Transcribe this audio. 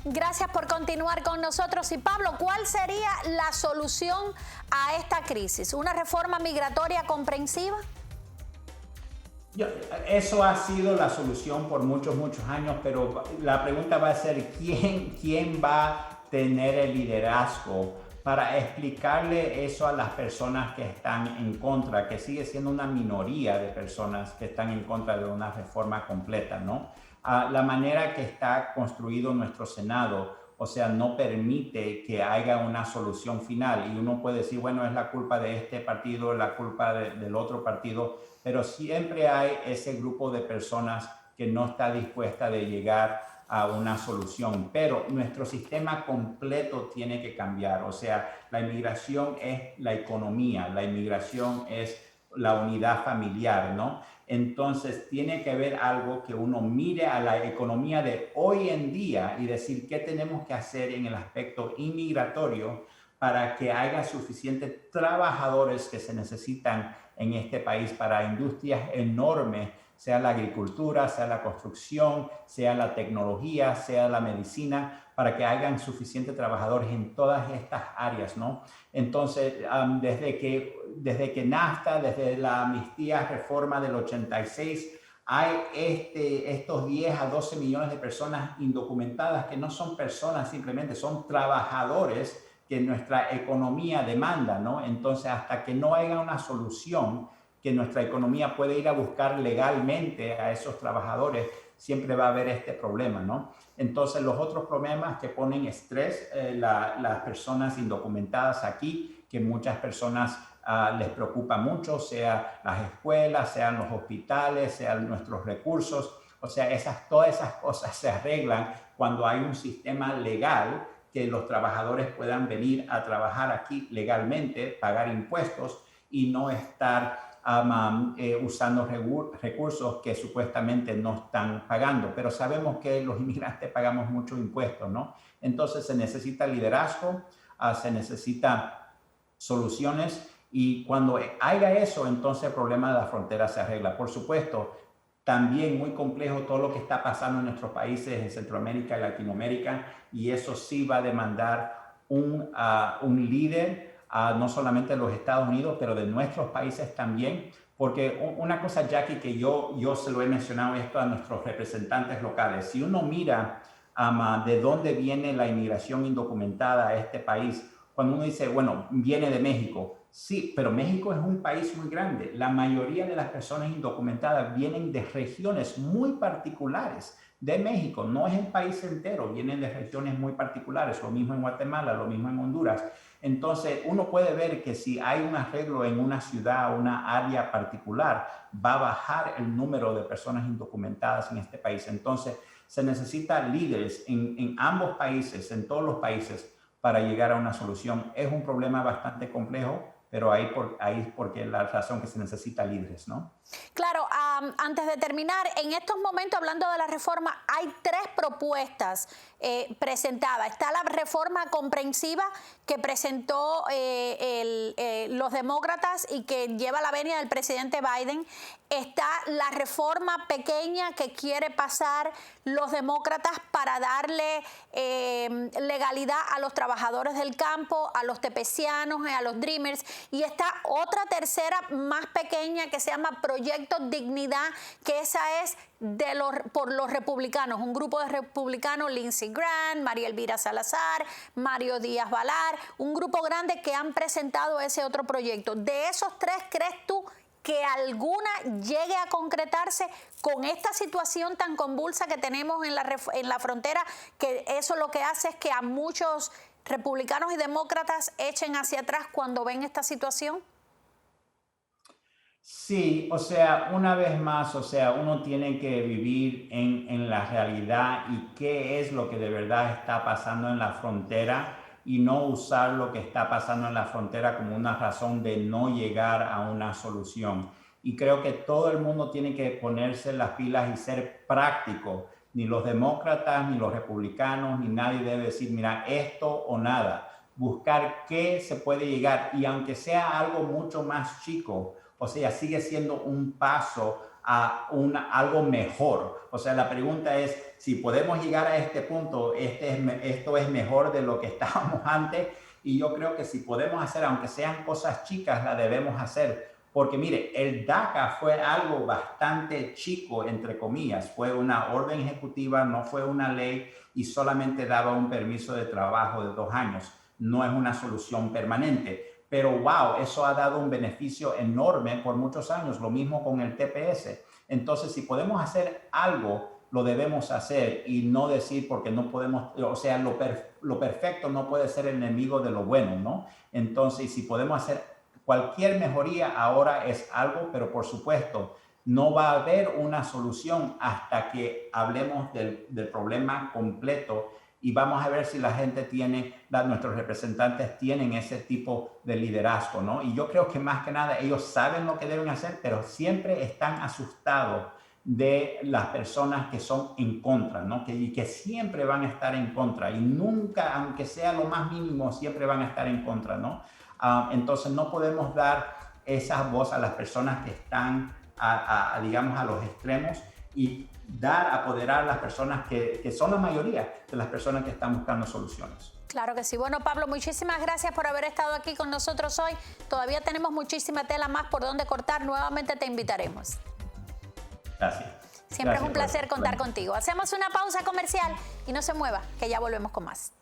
Gracias por continuar con nosotros. Y Pablo, ¿cuál sería la solución a esta crisis? ¿Una reforma migratoria comprensiva? Eso ha sido la solución por muchos años, pero la pregunta va a ser quién va a tener el liderazgo para explicarle eso a las personas que están en contra, que sigue siendo una minoría de personas que están en contra de una reforma completa, ¿no? La manera que está construido nuestro Senado, o sea, no permite que haya una solución final, y uno puede decir, bueno, es la culpa de este partido, es la culpa del otro partido, pero siempre hay ese grupo de personas que no está dispuesta de llegar a una solución. Pero nuestro sistema completo tiene que cambiar. O sea, la inmigración es la economía, la inmigración es la unidad familiar, ¿no? Entonces tiene que haber algo que uno mire a la economía de hoy en día y decir qué tenemos que hacer en el aspecto inmigratorio para que haya suficientes trabajadores que se necesitan en este país para industrias enormes, sea la agricultura, sea la construcción, sea la tecnología, sea la medicina, para que hayan suficientes trabajadores en todas estas áreas, ¿no? Entonces, desde que NAFTA, desde la amnistía reforma del 86, hay estos 10 a 12 millones de personas indocumentadas que no son personas simplemente, son trabajadores que nuestra economía demanda, ¿no? Entonces, hasta que no haya una solución que nuestra economía puede ir a buscar legalmente a esos trabajadores, siempre va a haber este problema, ¿no? Entonces, los otros problemas que ponen estrés, las personas indocumentadas aquí, que muchas personas les preocupa mucho, sea las escuelas, sean los hospitales, sean nuestros recursos, o sea, todas esas cosas se arreglan cuando hay un sistema legal que los trabajadores puedan venir a trabajar aquí legalmente, pagar impuestos y no estar usando recursos que supuestamente no están pagando. Pero sabemos que los inmigrantes pagamos muchos impuestos, ¿no? Entonces se necesita liderazgo, se necesita soluciones, y cuando haya eso, entonces el problema de la frontera se arregla. Por supuesto, también muy complejo todo lo que está pasando en nuestros países en Centroamérica y Latinoamérica, y eso sí va a demandar un líder, no solamente de los Estados Unidos, pero de nuestros países también, porque una cosa, Jackie, que yo se lo he mencionado esto a nuestros representantes locales, si uno mira de dónde viene la inmigración indocumentada a este país, cuando uno dice, bueno, viene de México, sí, pero México es un país muy grande. La mayoría de las personas indocumentadas vienen de regiones muy particulares de México, no es el país entero, vienen de regiones muy particulares, lo mismo en Guatemala, lo mismo en Honduras. Entonces, uno puede ver que si hay un arreglo en una ciudad o una área particular, va a bajar el número de personas indocumentadas en este país. Entonces, se necesita líderes en ambos países, en todos los países, para llegar a una solución. Es un problema bastante complejo, pero ahí es porque la razón que se necesita líderes, ¿no? Claro, antes de terminar, en estos momentos, hablando de la reforma, hay tres propuestas presentadas. Está la reforma comprensiva que presentó los demócratas y que lleva la venia del presidente Biden. Está la reforma pequeña que quiere pasar los demócratas para darle legalidad a los trabajadores del campo, a los tepecianos, a los dreamers. Y está otra tercera más pequeña que se llama Proyecto Dignidad, que esa es por los republicanos, un grupo de republicanos, Lindsey Graham, María Elvira Salazar, Mario Díaz Balar, un grupo grande que han presentado ese otro proyecto. De esos tres, ¿crees tú que alguna llegue a concretarse con esta situación tan convulsa que tenemos en la frontera, que eso lo que hace es que a muchos republicanos y demócratas echen hacia atrás cuando ven esta situación? Sí, o sea, una vez más, o sea, uno tiene que vivir en la realidad y qué es lo que de verdad está pasando en la frontera, y no usar lo que está pasando en la frontera como una razón de no llegar a una solución. Y creo que todo el mundo tiene que ponerse las pilas y ser práctico. Ni los demócratas, ni los republicanos, ni nadie debe decir, mira, esto o nada. Buscar qué se puede llegar, y aunque sea algo mucho más chico, o sea, sigue siendo un paso algo mejor. O sea, la pregunta es, si podemos llegar a este punto, esto es mejor de lo que estábamos antes, y yo creo que si podemos hacer, aunque sean cosas chicas, la debemos hacer. Porque mire, el DACA fue algo bastante chico, entre comillas. Fue una orden ejecutiva, no fue una ley y solamente daba un permiso de trabajo de 2 años. No es una solución permanente. Pero wow, eso ha dado un beneficio enorme por muchos años. Lo mismo con el TPS. Entonces, si podemos hacer algo, lo debemos hacer y no decir porque no podemos, o sea, lo perfecto no puede ser el enemigo de lo bueno, ¿no? Entonces, si podemos hacer cualquier mejoría ahora es algo, pero por supuesto, no va a haber una solución hasta que hablemos del problema completo y vamos a ver si la gente tiene, nuestros representantes tienen ese tipo de liderazgo, ¿no? Y yo creo que más que nada ellos saben lo que deben hacer, pero siempre están asustados de las personas que son en contra, ¿no? Que siempre van a estar en contra y nunca, aunque sea lo más mínimo, siempre van a estar en contra, ¿no? Entonces no podemos dar esa voz a las personas que están, digamos, a los extremos y apoderar a las personas que son la mayoría de las personas que están buscando soluciones. Claro que sí. Bueno, Pablo, muchísimas gracias por haber estado aquí con nosotros hoy. Todavía tenemos muchísima tela más por donde cortar. Nuevamente te invitaremos. Gracias. Siempre es un placer contar contigo. Hacemos una pausa comercial y no se mueva, que ya volvemos con más.